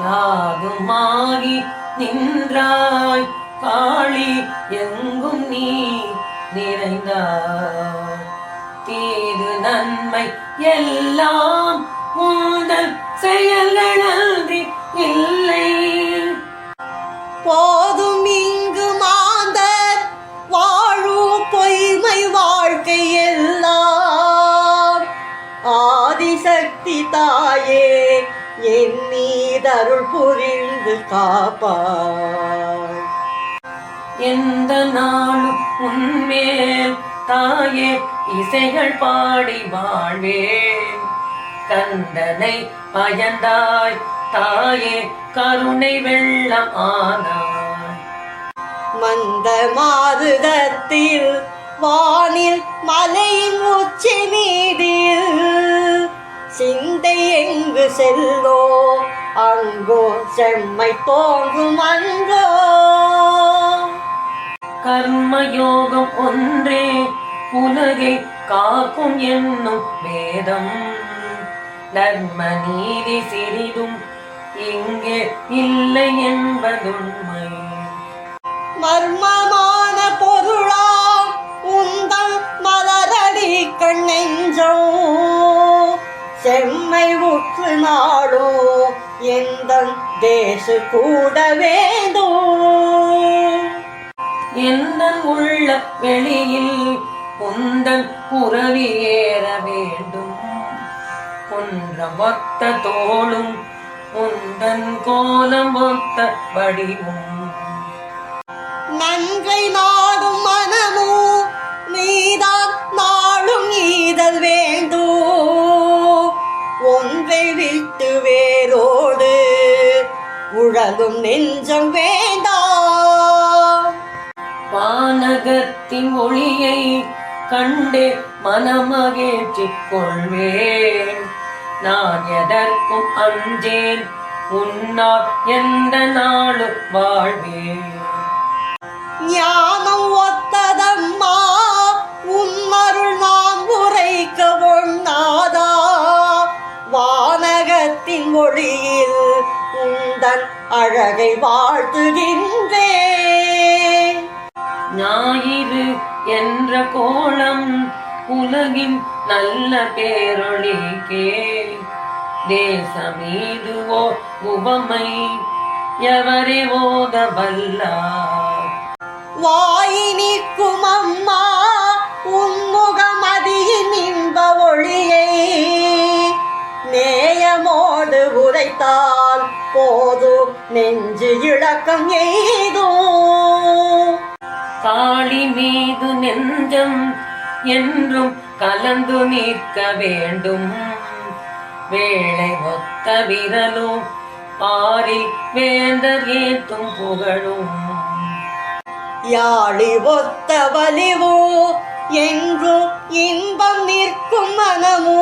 யாதுமாகி நின்றாய் காளி எங்கும் நீ நிறைந்தாய். தீது நன்மை எல்லாம் உந்தன் செயல்களன்றி இல்லை. போதும் இங்கு மாந்தர் வாழு பொய்மை வாழ்க்கை எல்லாம் ஆதிசக்தி தாயே என் மீதருள் புரிந்து காப்பாய். எந்த நாளும் உன்மேல் தாயே இசைகள் பாடி வாழ்வேன். கந்தனை பயந்தாய் தாயே கருணை வெள்ளம் ஆனாய். மந்த மாருதத்தில் வானில் மலையின் உச்சி மீதில் சிந்தை எங்கு செல்லோ அங்கோ செம்மை தோன்றும் அன்றோ. கர்மயோகம் ஒன்றே உலகை காக்கும் என்னும் வேதம். தர்ம நீதி சிறிதும் இங்கே இல்லை என்பதுண்மை. மர்மமான பொருளாம் உந்தன் மலரடி கண்ணெஞ்சோ செம்மை உற்று நாடோ எந்தன் தேசு கூட வேண்டும். எந்தன் உள்ள வெளியில் உந்தன் புறவி ஏற வேண்டும். குன்றம் ஒத்த தோளும் உந்தன் கோலம் ஒத்த வடிவும். நன்றை நாடும் மனமும் நீதான் நாளும் ஈதல் வேண்டும். ஒன்றை விட்டு வேரோடு உழலும் நெஞ்சம் வேண்டாம். வானகத்தின் ஒளியை கண்டே மனமகிழ்ச்சிக் கொள்வேன். நான் எதற்கும் அஞ்சேன் உன்னால் எந்த நாளும் வாழ்வேன். ஞானம் ஒத்ததம்மா உன்னருள் நான் உரைக்க ஒண்ணாதா. வானகத்தின் ஒளியில் உந்தன் அழகை வாழ்த்துகின்றேன். ஞாயிறு என்ற கோலம் உலகின் நல்ல பேரொழிக்கே. தேசமீதுவோ உவமை எவரே ஓத வல்லார். வாயினிக்கும் அம்மா உன்முகமதியின் இன்ப ஒளியை நேயமோடு உரைத்தால் போதும் நெஞ்சு இழக்கம் எய்தோ. காளி மீது நெஞ்சம் என்றும் கலந்து நிற்க வேண்டும். வேளை ஒத்த விரலும் பாரில் வேந்தர் ஏத்தும் புகழும். யாழி ஒத்த வலிவோ என்றும் இன்பம் நிற்கும் மனமோ